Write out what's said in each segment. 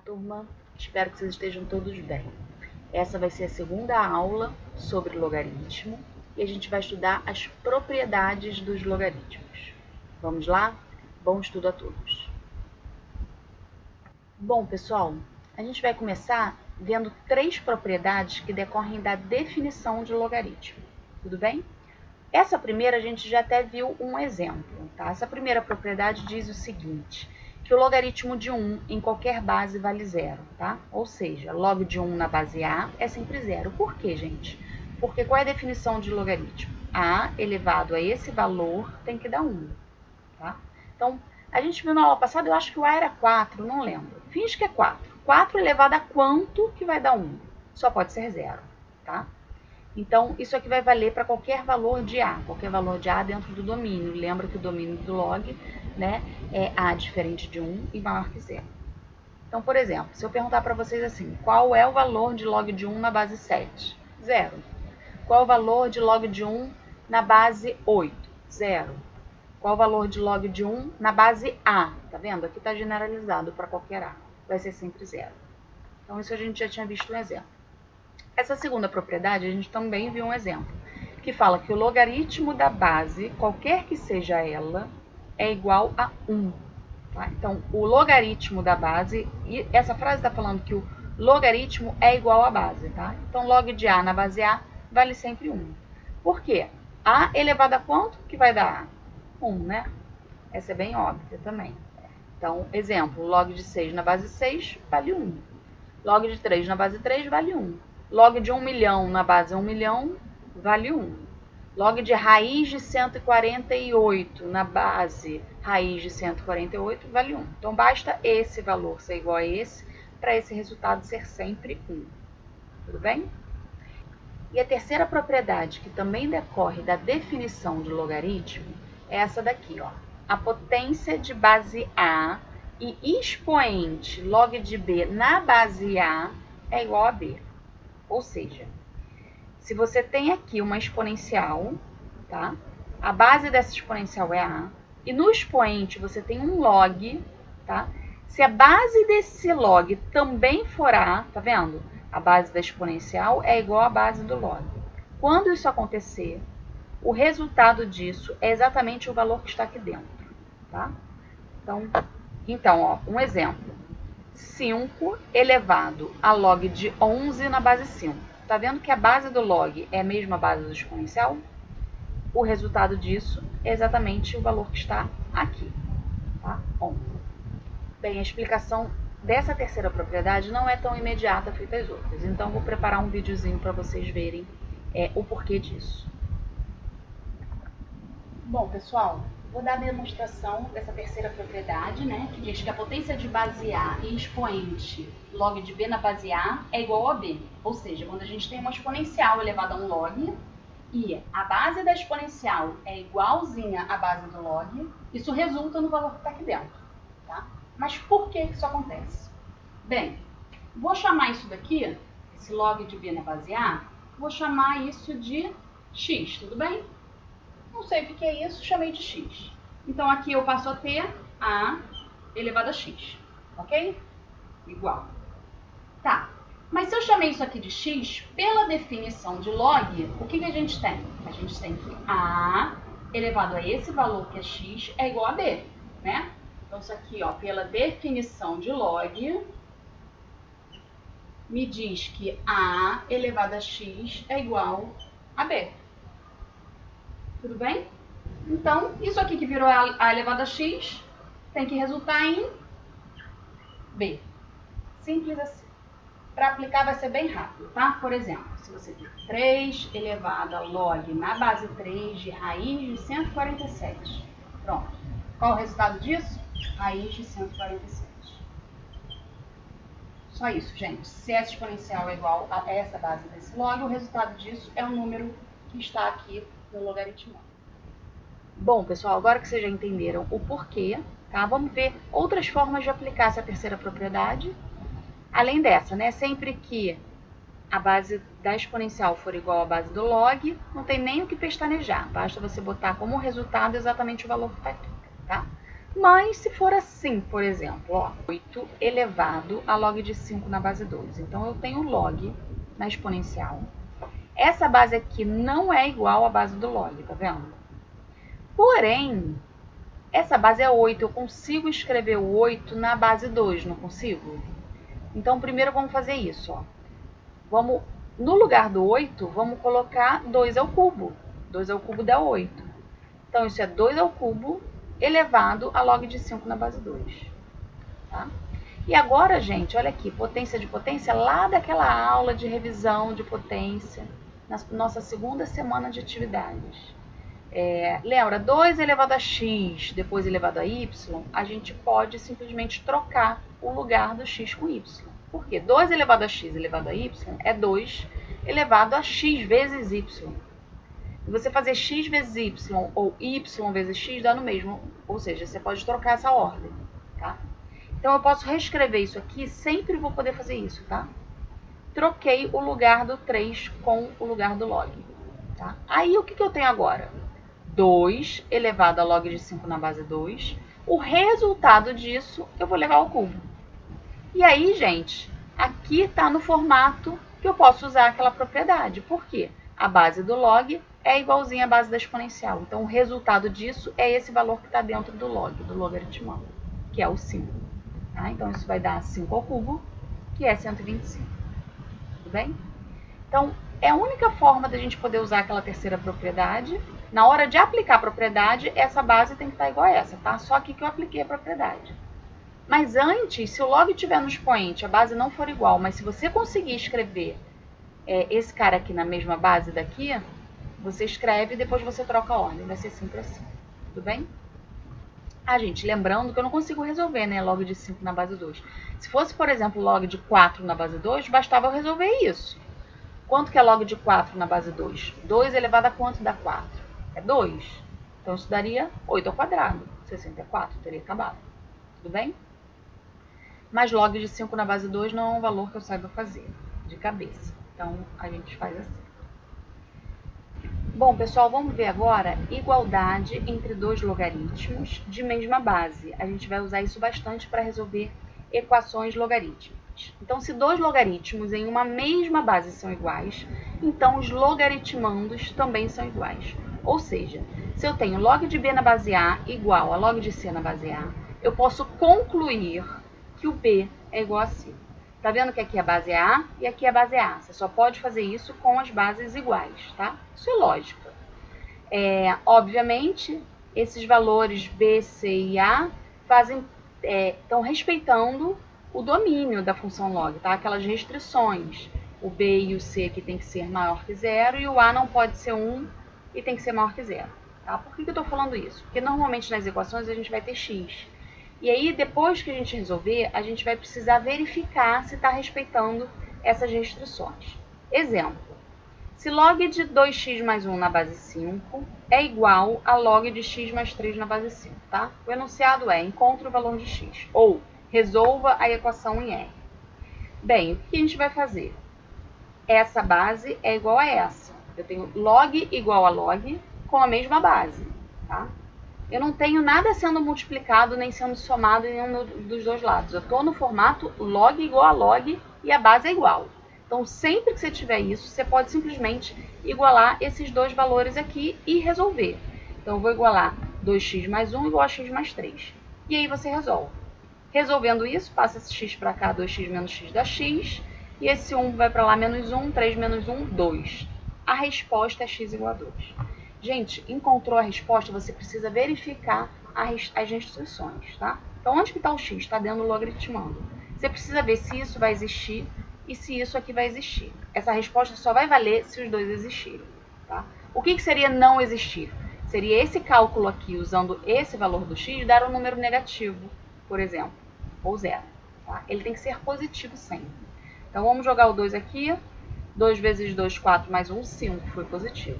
turma, espero que vocês estejam todos bem. Essa vai ser a segunda aula sobre logaritmo e a gente vai estudar as propriedades dos logaritmos. Vamos lá? Bom estudo a todos. Bom, pessoal, a gente vai começar vendo 3 propriedades que decorrem da definição de logaritmo. Tudo bem? Essa primeira a gente já até viu um exemplo, tá? Essa primeira propriedade diz o seguinte, que o logaritmo de 1 em qualquer base vale 0, tá? Ou seja, log de 1 na base A é sempre 0. Por quê, gente? Porque qual é a definição de logaritmo? A elevado a esse valor tem que dar 1, tá? Então, a gente viu na aula passada, eu acho que o A era 4, não lembro. Finge que é 4. 4 elevado a quanto que vai dar 1? Só pode ser 0, tá? Então, isso aqui vai valer para qualquer valor de A, qualquer valor de A dentro do domínio. Lembra que o domínio do log, né, é A diferente de 1 e maior que 0. Então, por exemplo, se eu perguntar para vocês assim, qual é o valor de log de 1 na base 7? 0. Qual é o valor de log de 1 na base 8? 0. Qual o valor de log de 1 na base A? Tá vendo? Aqui está generalizado para qualquer A. Vai ser sempre 0. Então, isso a gente já tinha visto um exemplo. Essa segunda propriedade, a gente também viu um exemplo, que fala que o logaritmo da base, qualquer que seja ela, é igual a 1. Tá? Então, o logaritmo da base, e essa frase está falando que o logaritmo é igual à base. Tá? Então, log de A na base A vale sempre 1. Por quê? A elevado a quanto que vai dar A? 1, né? Essa é bem óbvia também. Então, exemplo, log de 6 na base 6 vale 1. Log de 3 na base 3 vale 1. Log de 1 milhão na base 1 milhão vale 1. Log de raiz de 148 na base raiz de 148 vale 1. Então, basta esse valor ser igual a esse para esse resultado ser sempre 1. Tudo bem? E a terceira propriedade, que também decorre da definição de logaritmo, é essa daqui, ó. A potência de base A e expoente log de B na base A é igual a B. Ou seja, se você tem aqui uma exponencial, tá? A base dessa exponencial é A, e no expoente você tem um log, tá? Se a base desse log também for A, tá vendo? A base da exponencial é igual à base do log. Quando isso acontecer, o resultado disso é exatamente o valor que está aqui dentro, tá? Então, ó, um exemplo. 5 elevado a log de 11 na base 5. Tá vendo que a base do log é a mesma base do exponencial? O resultado disso é exatamente o valor que está aqui, tá? 11. Bem, a explicação dessa terceira propriedade não é tão imediata feita as outras, então vou preparar um videozinho para vocês verem o porquê disso. Bom, pessoal, vou dar a demonstração dessa terceira propriedade, né, que diz que a potência de base A e expoente log de B na base A é igual a B. Ou seja, quando a gente tem uma exponencial elevada a um log e a base da exponencial é igualzinha à base do log, isso resulta no valor que está aqui dentro. Tá? Mas por que isso acontece? Bem, vou chamar isso daqui, esse log de B na base A, vou chamar isso de x, tudo bem? Não sei o que é isso, chamei de x. Então, aqui eu passo a ter A elevado a x, ok? Igual. Tá, mas se eu chamei isso aqui de x, pela definição de log, o que a gente tem? A gente tem que A elevado a esse valor que é x é igual a B, né? Então, isso aqui, ó, pela definição de log, me diz que A elevado a x é igual a B. Tudo bem? Então, isso aqui que virou A elevado a x tem que resultar em B. Simples assim. Para aplicar vai ser bem rápido, tá? Por exemplo, se você tem 3 elevado a log na base 3 de raiz de 147. Pronto. Qual o resultado disso? Raiz de 147. Só isso, gente. Se essa exponencial é igual a essa base desse log, o resultado disso é o número que está aqui no logaritmo. Bom, pessoal, agora que vocês já entenderam o porquê, tá? Vamos ver outras formas de aplicar essa terceira propriedade. Além dessa, né? Sempre que a base da exponencial for igual à base do log, não tem nem o que pestanejar. Basta você botar como resultado exatamente o valor que está aqui, tá? Mas se for assim, por exemplo, ó, 8 elevado a log de 5 na base 2. Então, eu tenho log na exponencial. Essa base aqui não é igual à base do log, tá vendo? Porém, essa base é 8. Eu consigo escrever o 8 na base 2, não consigo? Então, primeiro vamos fazer isso, ó. No lugar do 8, vamos colocar 2 ao cubo. 2 ao cubo dá 8. Então, isso é 2 ao cubo elevado a log de 5 na base 2. Tá? E agora, gente, olha aqui, potência de potência, lá daquela aula de revisão de potência, na nossa segunda semana de atividades. Lembra, 2 elevado a x, depois elevado a y, a gente pode simplesmente trocar o lugar do x com y. Por quê? 2 elevado a x elevado a y é 2 elevado a x vezes y. E você fazer x vezes y ou y vezes x dá no mesmo, ou seja, você pode trocar essa ordem, tá? Então, eu posso reescrever isso aqui, sempre vou poder fazer isso, tá? Troquei o lugar do 3 com o lugar do log, tá? Aí, o que eu tenho agora? 2 elevado a log de 5 na base 2. O resultado disso, eu vou levar ao cubo. E aí, gente, aqui está no formato que eu posso usar aquela propriedade. Por quê? A base do log é igualzinha à base da exponencial. Então, o resultado disso é esse valor que está dentro do log, do logaritmão, que é o 5. Tá? Então, isso vai dar 5 ao cubo, que é 125. Tudo bem? Então, é a única forma da gente poder usar aquela terceira propriedade. Na hora de aplicar a propriedade, essa base tem que estar igual a essa, tá? Só aqui que eu apliquei a propriedade. Mas antes, se o log estiver no expoente, a base não for igual, mas se você conseguir escrever esse cara aqui na mesma base daqui, você escreve e depois você troca a ordem. Vai ser sempre assim. Tudo bem? Gente, lembrando que eu não consigo resolver, né, log de 5 na base 2. Se fosse, por exemplo, log de 4 na base 2, bastava eu resolver isso. Quanto que é log de 4 na base 2? 2 elevado a quanto dá 4? É 2. Então, isso daria 8 ao quadrado. 64, teria acabado. Tudo bem? Mas log de 5 na base 2 não é um valor que eu saiba fazer, de cabeça. Então, a gente faz assim. Bom, pessoal, vamos ver agora igualdade entre dois logaritmos de mesma base. A gente vai usar isso bastante para resolver equações logarítmicas. Então, se dois logaritmos em uma mesma base são iguais, então os logaritmandos também são iguais. Ou seja, se eu tenho log de b na base A igual a log de c na base A, eu posso concluir que o b é igual a c. Tá vendo que aqui a base é A e aqui a base é A. Você só pode fazer isso com as bases iguais, tá? Isso é lógica. Obviamente, esses valores B, C e A estão respeitando o domínio da função log, tá? Aquelas restrições. O B e o C aqui tem que ser maior que 0 e o A não pode ser 1 e tem que ser maior que 0. Tá? Por que eu estou falando isso? Porque normalmente nas equações a gente vai ter x. E aí, depois que a gente resolver, a gente vai precisar verificar se está respeitando essas restrições. Exemplo, se log de 2x mais 1 na base 5 é igual a log de x mais 3 na base 5, tá? O enunciado é, encontre o valor de x, ou resolva a equação em R. Bem, o que a gente vai fazer? Essa base é igual a essa. Eu tenho log igual a log com a mesma base, tá? Eu não tenho nada sendo multiplicado nem sendo somado em nenhum dos dois lados. Eu estou no formato log igual a log e a base é igual. Então, sempre que você tiver isso, você pode simplesmente igualar esses dois valores aqui e resolver. Então, eu vou igualar 2x mais 1 igual a x mais 3. E aí você resolve. Resolvendo isso, passa esse x para cá, 2x menos x dá x. E esse 1 vai para lá, menos 1, 3 menos 1, 2. A resposta é x igual a 2. Gente, encontrou a resposta, você precisa verificar as restrições, tá? Então, onde que está o x? Está dentro do logaritmando. Você precisa ver se isso vai existir e se isso aqui vai existir. Essa resposta só vai valer se os dois existirem, tá? O que seria não existir? Seria esse cálculo aqui, usando esse valor do x, dar um número negativo, por exemplo, ou 0. Tá? Ele tem que ser positivo sempre. Então, vamos jogar o 2 aqui. 2 vezes 2, 4, mais 1, 5, foi positivo.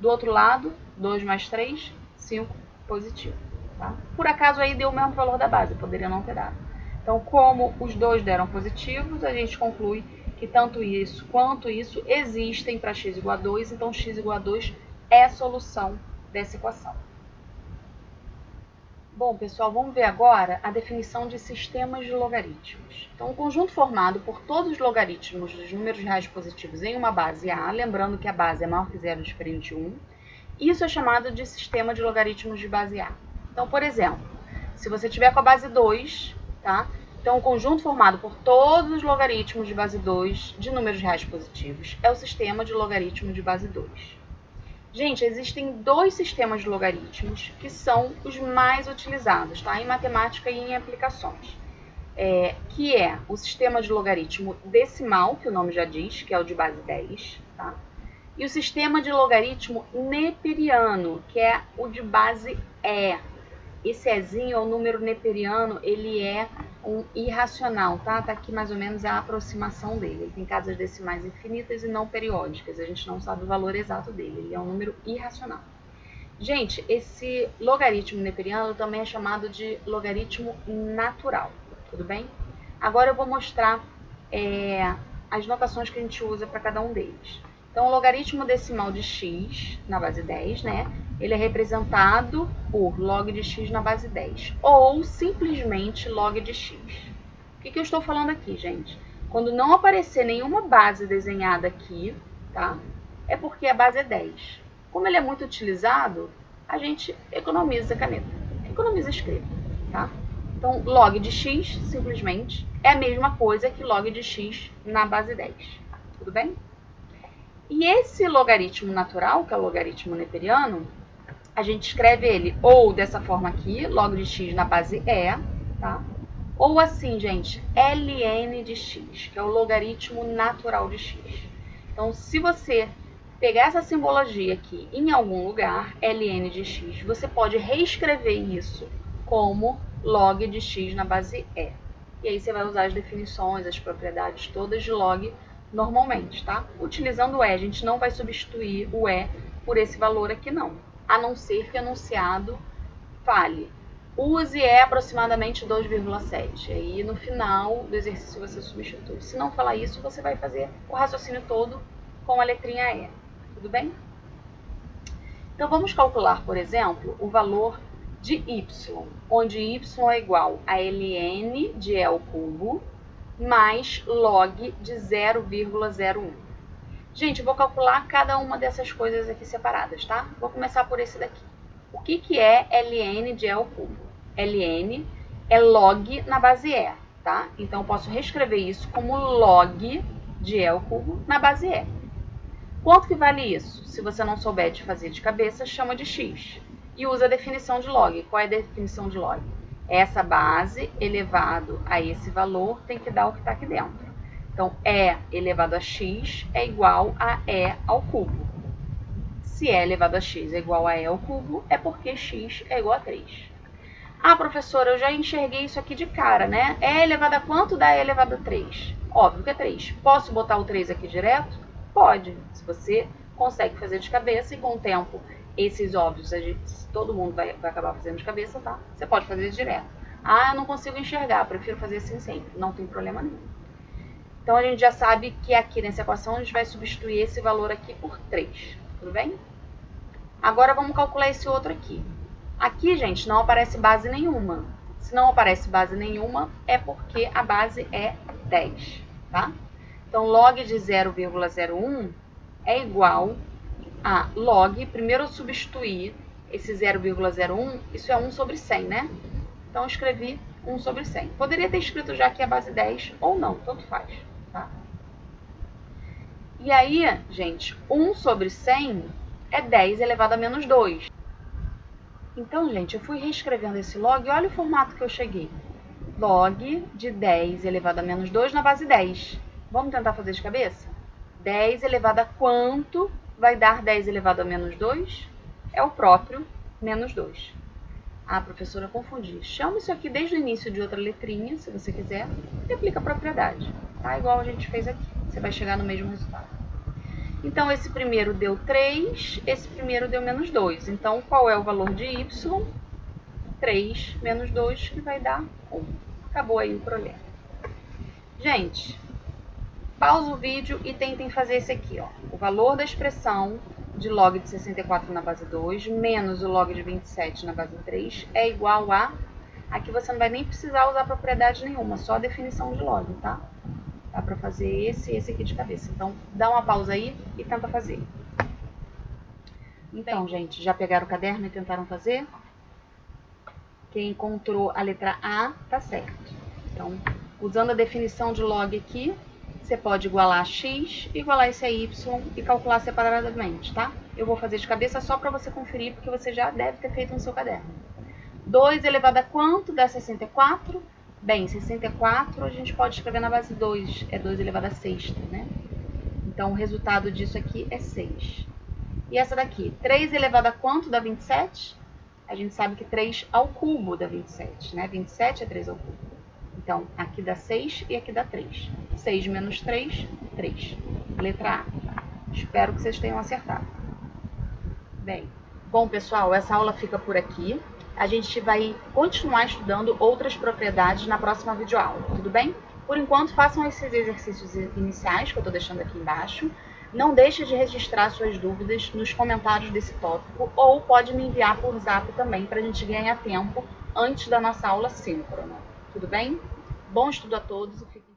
Do outro lado, 2 mais 3, 5, positivo. Tá? Por acaso aí deu o mesmo valor da base, poderia não ter dado. Então, como os dois deram positivos, a gente conclui que tanto isso quanto isso existem para x igual a 2, então x igual a 2 é a solução dessa equação. Bom, pessoal, vamos ver agora a definição de sistemas de logaritmos. Então, um conjunto formado por todos os logaritmos dos números reais positivos em uma base A, lembrando que a base é maior que 0 diferente de 1, isso é chamado de sistema de logaritmos de base A. Então, por exemplo, se você tiver com a base 2, tá? Então, um conjunto formado por todos os logaritmos de base 2 de números reais positivos é o sistema de logaritmo de base 2. Gente, existem dois sistemas de logaritmos que são os mais utilizados, tá? Em matemática e em aplicações. Que é o sistema de logaritmo decimal, que o nome já diz, que é o de base 10, tá? E o sistema de logaritmo neperiano, que é o de base E. Esse Ezinho, o número neperiano, ele é um irracional, tá? Tá aqui mais ou menos a aproximação dele. Ele tem casas decimais infinitas e não periódicas. A gente não sabe o valor exato dele. Ele é um número irracional. Gente, esse logaritmo neperiano também é chamado de logaritmo natural, tudo bem? Agora eu vou mostrar as notações que a gente usa para cada um deles. Então, o logaritmo decimal de x na base 10, né? Ele é representado por log de x na base 10, ou simplesmente log de x. O que eu estou falando aqui, gente? Quando não aparecer nenhuma base desenhada aqui, tá? É porque a base é 10. Como ele é muito utilizado, a gente economiza caneta, economiza escrita, tá? Então, log de x, simplesmente, é a mesma coisa que log de x na base 10, tudo bem? E esse logaritmo natural, que é o logaritmo neperiano, a gente escreve ele ou dessa forma aqui, log de x na base E, tá? Ou assim, gente, ln de x, que é o logaritmo natural de x. Então, se você pegar essa simbologia aqui em algum lugar, ln de x, você pode reescrever isso como log de x na base E. E aí você vai usar as definições, as propriedades todas de log normalmente, tá? Utilizando o E, a gente não vai substituir o E por esse valor aqui não, a não ser que o enunciado fale. Use E aproximadamente 2,7. Aí no final do exercício você substitui. Se não falar isso, você vai fazer o raciocínio todo com a letrinha E. Tudo bem? Então vamos calcular, por exemplo, o valor de y, onde y é igual a ln de E ao cubo mais log de 0,01. Gente, eu vou calcular cada uma dessas coisas aqui separadas, tá? Vou começar por esse daqui. O que é ln de E ao cubo? Ln é log na base E, tá? Então, eu posso reescrever isso como log de E ao cubo na base E. Quanto que vale isso? Se você não souber de fazer de cabeça, chama de x. E usa a definição de log. Qual é a definição de log? Essa base elevado a esse valor tem que dar o que está aqui dentro. Então, E elevado a x é igual a E ao cubo. Se E elevado a x é igual a E ao cubo, é porque x é igual a 3. Ah, professora, eu já enxerguei isso aqui de cara, né? E elevado a quanto dá E elevado a 3? Óbvio que é 3. Posso botar o 3 aqui direto? Pode, se você consegue fazer de cabeça e com o tempo esses óbvios, todo mundo vai acabar fazendo de cabeça, tá? Você pode fazer direto. Ah, eu não consigo enxergar, prefiro fazer assim sempre. Não tem problema nenhum. Então, a gente já sabe que aqui nessa equação a gente vai substituir esse valor aqui por 3. Tudo bem? Agora, vamos calcular esse outro aqui. Aqui, gente, não aparece base nenhuma. Se não aparece base nenhuma, é porque a base é 10, tá? Então, log de 0,01 é igual a log, primeiro eu substituir esse 0,01, isso é 1 sobre 100, né? Então, eu escrevi 1 sobre 100. Poderia ter escrito já aqui a base 10 ou não, tanto faz, tá? E aí, gente, 1 sobre 100 é 10 elevado a menos 2. Então, gente, eu fui reescrevendo esse log e olha o formato que eu cheguei. Log de 10 elevado a menos 2 na base 10. Vamos tentar fazer de cabeça? 10 elevado a quanto vai dar 10 elevado a menos 2? É o próprio menos 2. Ah, professora, eu confundi. Chama isso aqui desde o início de outra letrinha, se você quiser, e aplica a propriedade. Tá? Igual a gente fez aqui. Você vai chegar no mesmo resultado. Então, esse primeiro deu 3, esse primeiro deu menos 2. Então, qual é o valor de y? 3 menos 2, que vai dar 1. Acabou aí o problema. Gente, pausa o vídeo e tentem fazer esse aqui, ó. O valor da expressão de log de 64 na base 2 menos o log de 27 na base 3 é igual a... Aqui você não vai nem precisar usar propriedade nenhuma, só a definição de log, tá? Dá para fazer esse e esse aqui de cabeça. Então, dá uma pausa aí e tenta fazer. Então, gente, já pegaram o caderno e tentaram fazer? Quem encontrou a letra A, tá certo. Então, usando a definição de log aqui, você pode igualar x, igualar esse a y e calcular separadamente, tá? Eu vou fazer de cabeça só para você conferir, porque você já deve ter feito no seu caderno. 2 elevado a quanto dá 64? Bem, 64 a gente pode escrever na base 2, é 2 elevado a sexta, né? Então, o resultado disso aqui é 6. E essa daqui, 3 elevado a quanto dá 27? A gente sabe que 3 ao cubo dá 27, né? 27 é 3 ao cubo. Então, aqui dá 6 e aqui dá 3. 6 menos 3, 3. Letra A. Espero que vocês tenham acertado. Bem, bom, pessoal, essa aula fica por aqui. A gente vai continuar estudando outras propriedades na próxima videoaula, tudo bem? Por enquanto, façam esses exercícios iniciais que eu estou deixando aqui embaixo. Não deixe de registrar suas dúvidas nos comentários desse tópico ou pode me enviar por zap também para a gente ganhar tempo antes da nossa aula síncrona. Tudo bem? Bom estudo a todos e fiquem